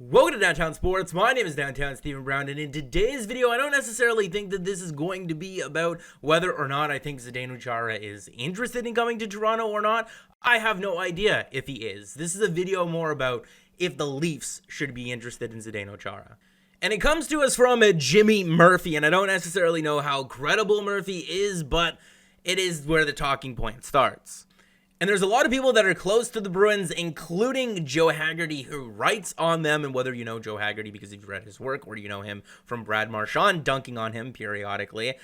Welcome to Downtown Sports. My name is Downtown Stephen Brown, and in today's video, I don't necessarily think that this is going to be about whether or not I think Zdeno Chara is interested in coming to Toronto or not. I have no idea if he is. This is a video more about if the Leafs should be interested in Zdeno Chara. And it comes to us from Jimmy Murphy, and I don't necessarily know how credible Murphy is, but it is where the talking point starts. And there's a lot of people that are close to the Bruins, including Joe Haggerty, who writes on them. And whether you know Joe Haggerty because you've read his work or you know him from Brad Marchand dunking on him periodically,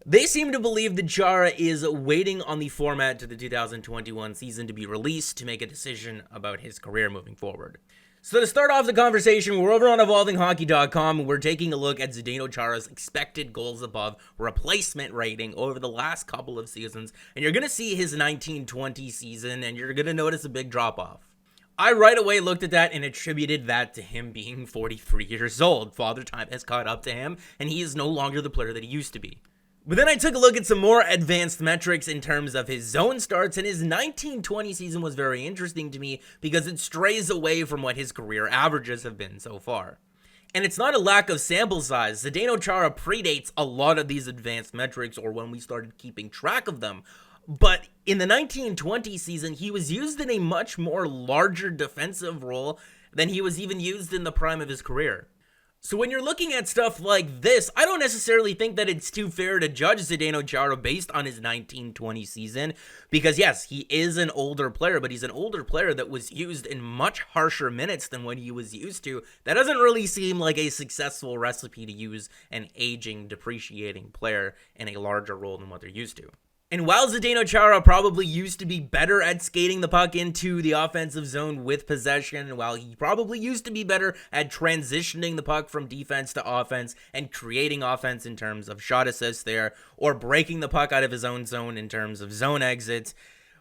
they seem to believe that Chara is waiting on the format to the 2021 season to be released to make a decision about his career moving forward. So to start off the conversation, we're over on evolvinghockey.com and we're taking a look at Zdeno Chara's expected goals above replacement rating over the last couple of seasons, and you're going to see his 19-20 season and you're going to notice a big drop-off. I right away looked at that and attributed that to him being 43 years old. Father Time has caught up to him and he is no longer the player that he used to be. But then I took a look at some more advanced metrics in terms of his zone starts, and his 19-20 season was very interesting to me because it strays away from what his career averages have been so far. And it's not a lack of sample size. Zdeno Chara predates a lot of these advanced metrics, or when we started keeping track of them. But in the 19-20 season, he was used in a much more larger defensive role than he was even used in the prime of his career. So when you're looking at stuff like this, I don't necessarily think that it's too fair to judge Zdeno Chara based on his 19-20 season, because yes, he is an older player, but he's an older player that was used in much harsher minutes than what he was used to. That doesn't really seem like a successful recipe to use an aging, depreciating player in a larger role than what they're used to. And while Zdeno Chara probably used to be better at skating the puck into the offensive zone with possession, and while he probably used to be better at transitioning the puck from defense to offense and creating offense in terms of shot assists there, or breaking the puck out of his own zone in terms of zone exits,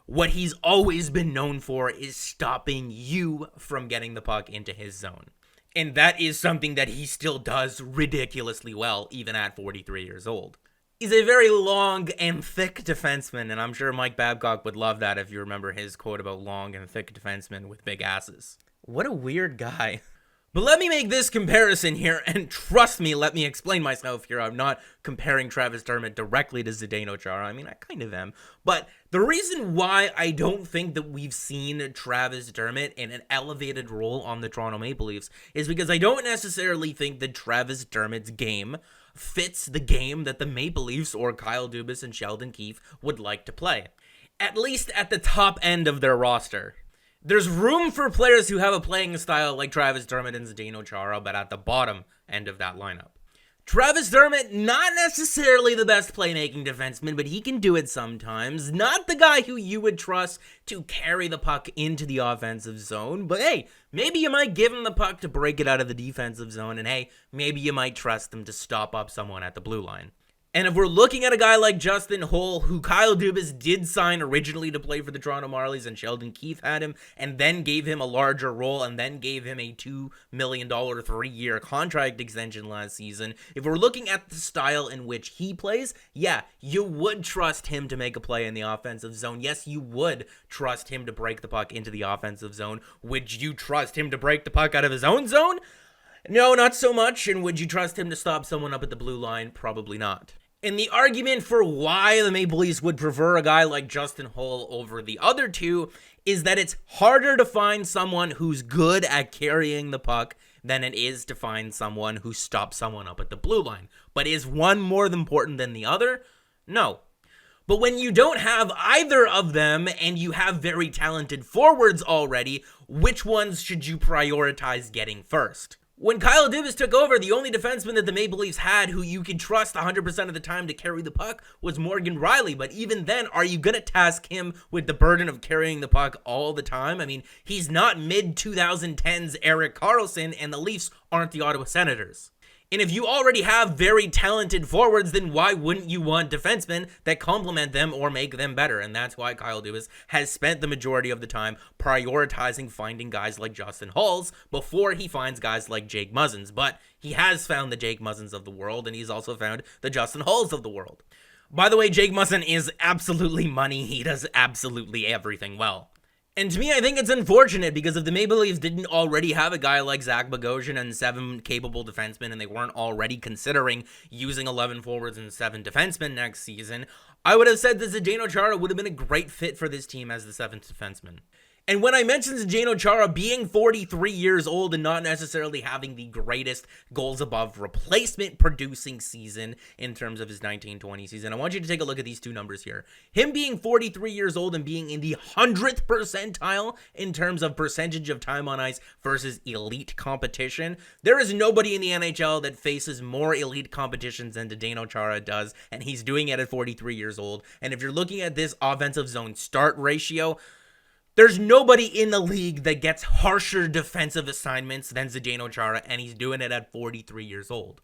what he's always been known for is stopping you from getting the puck into his zone. And that is something that he still does ridiculously well, even at 43 years old. He's a very long and thick defenseman, and I'm sure Mike Babcock would love that if you remember his quote about long and thick defensemen with big asses. What a weird guy. But let me make this comparison here, and trust me, let me explain myself here. I'm not comparing Travis Dermott directly to Zdeno Chara. I mean, I kind of am. But the reason why I don't think that we've seen Travis Dermott in an elevated role on the Toronto Maple Leafs is because I don't necessarily think that Travis Dermott's game fits the game that the Maple Leafs or Kyle Dubas and Sheldon Keefe would like to play, at least at the top end of their roster. There's room for players who have a playing style like Travis Dermott and Zdeno Chara, but at the bottom end of that lineup. Travis Dermott, not necessarily the best playmaking defenseman, but he can do it sometimes. Not the guy who you would trust to carry the puck into the offensive zone, but hey, maybe you might give him the puck to break it out of the defensive zone, and hey, maybe you might trust him to stop up someone at the blue line. And if we're looking at a guy like Justin Holl, who Kyle Dubas did sign originally to play for the Toronto Marlies, and Sheldon Keefe had him, and then gave him a larger role, and then gave him a $2 million 3-year contract extension last season, if we're looking at the style in which he plays, yeah, you would trust him to make a play in the offensive zone. Yes, you would trust him to break the puck into the offensive zone. Would you trust him to break the puck out of his own zone? No, not so much. And would you trust him to stop someone up at the blue line? Probably not. And the argument for why the Maple Leafs would prefer a guy like Justin Holl over the other two is that it's harder to find someone who's good at carrying the puck than it is to find someone who stops someone up at the blue line. But is one more important than the other? No. But when you don't have either of them and you have very talented forwards already, which ones should you prioritize getting first? When Kyle Dubas took over, the only defenseman that the Maple Leafs had who you could trust 100% of the time to carry the puck was Morgan Rielly. But even then, are you going to task him with the burden of carrying the puck all the time? I mean, he's not mid-2010s Erik Karlsson, and the Leafs aren't the Ottawa Senators. And if you already have very talented forwards, then why wouldn't you want defensemen that complement them or make them better? And that's why Kyle Dubas has spent the majority of the time prioritizing finding guys like Justin Hulls before he finds guys like Jake Muzzins. But he has found the Jake Muzzins of the world, and he's also found the Justin Hulls of the world. By the way, Jake Muzzin is absolutely money. He does absolutely everything well. And to me, I think it's unfortunate because if the Maple Leafs didn't already have a guy like Zach Bogosian and 7 capable defensemen, and they weren't already considering using 11 forwards and 7 defensemen next season, I would have said that Zdeno Chara would have been a great fit for this team as the 7th defenseman. And when I mentioned Zdeno Chara being 43 years old and not necessarily having the greatest goals above replacement producing season in terms of his 1920 season, I want you to take a look at these two numbers here. Him being 43 years old and being in the 100th percentile in terms of percentage of time on ice versus elite competition. There is nobody in the NHL that faces more elite competitions than Zdeno Chara does, and he's doing it at 43 years old. And if you're looking at this offensive zone start ratio, there's nobody in the league that gets harsher defensive assignments than Zdeno Chara, and he's doing it at 43 years old.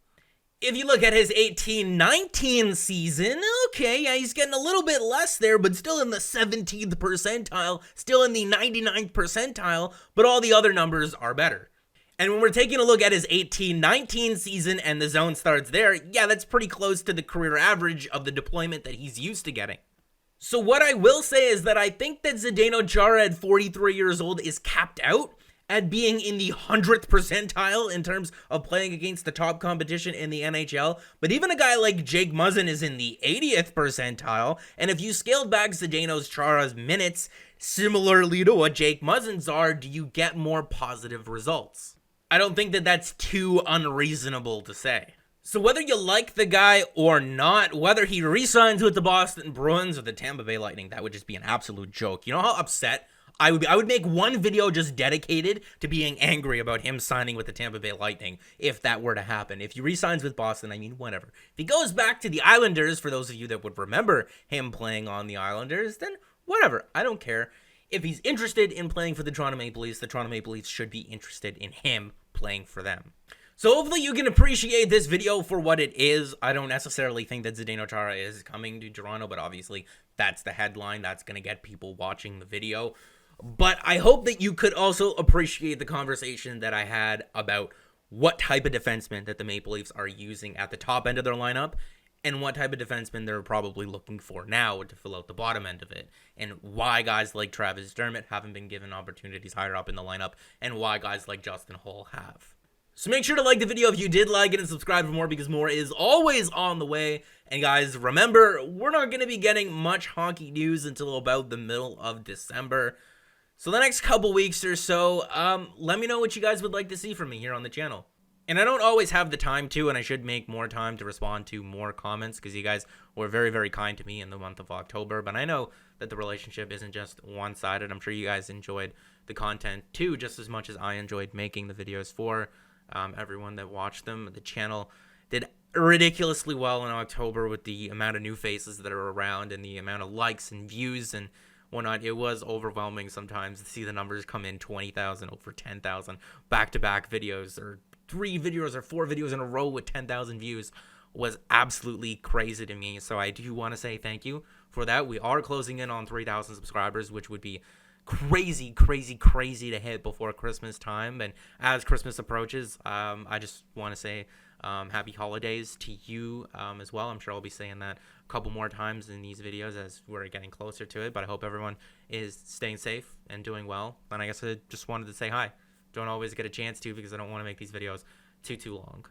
If you look at his 18-19 season, okay, yeah, he's getting a little bit less there, but still in the 17th percentile, still in the 99th percentile, but all the other numbers are better. And when we're taking a look at his 18-19 season and the zone starts there, yeah, that's pretty close to the career average of the deployment that he's used to getting. So what I will say is that I think that Zdeno Chara at 43 years old is capped out at being in the 100th percentile in terms of playing against the top competition in the NHL. But even a guy like Jake Muzzin is in the 80th percentile. And if you scaled back Zdeno Chara's minutes similarly to what Jake Muzzin's are, do you get more positive results? I don't think that that's too unreasonable to say. So whether you like the guy or not, whether he re-signs with the Boston Bruins or the Tampa Bay Lightning, that would just be an absolute joke. You know how upset I would be? I would make one video just dedicated to being angry about him signing with the Tampa Bay Lightning if that were to happen. If he re-signs with Boston, I mean, whatever. If he goes back to the Islanders, for those of you that would remember him playing on the Islanders, then whatever. I don't care. If he's interested in playing for the Toronto Maple Leafs, the Toronto Maple Leafs should be interested in him playing for them. So hopefully you can appreciate this video for what it is. I don't necessarily think that Zdeno Chara is coming to Toronto, but obviously that's the headline. That's going to get people watching the video. But I hope that you could also appreciate the conversation that I had about what type of defenseman that the Maple Leafs are using at the top end of their lineup and what type of defenseman they're probably looking for now to fill out the bottom end of it, and why guys like Travis Dermott haven't been given opportunities higher up in the lineup, and why guys like Justin Holl have. So make sure to like the video if you did like it and subscribe for more, because more is always on the way. And guys, remember, we're not going to be getting much hockey news until about the middle of December. So the next couple weeks or so, let me know what you guys would like to see from me here on the channel. And I don't always have the time to, and I should make more time to respond to more comments, because you guys were very, very kind to me in the month of October. But I know that the relationship isn't just one-sided. I'm sure you guys enjoyed the content too, just as much as I enjoyed making the videos for everyone that watched them. The channel did ridiculously well in October with the amount of new faces that are around and the amount of likes and views and whatnot. It was overwhelming sometimes to see the numbers come in 20,000, over 10,000 back-to-back videos, or 3 videos or 4 videos in a row with 10,000 views was absolutely crazy to me. So I do want to say thank you for that. We are closing in on 3,000 subscribers, which would be crazy to hit before Christmas time. And as Christmas approaches, I just want to say happy holidays to you as well. I'm sure I'll be saying that a couple more times in these videos as we're getting closer to it, but I hope everyone is staying safe and doing well. And I guess I just wanted to say hi. Don't always get a chance to, because I don't want to make these videos too long.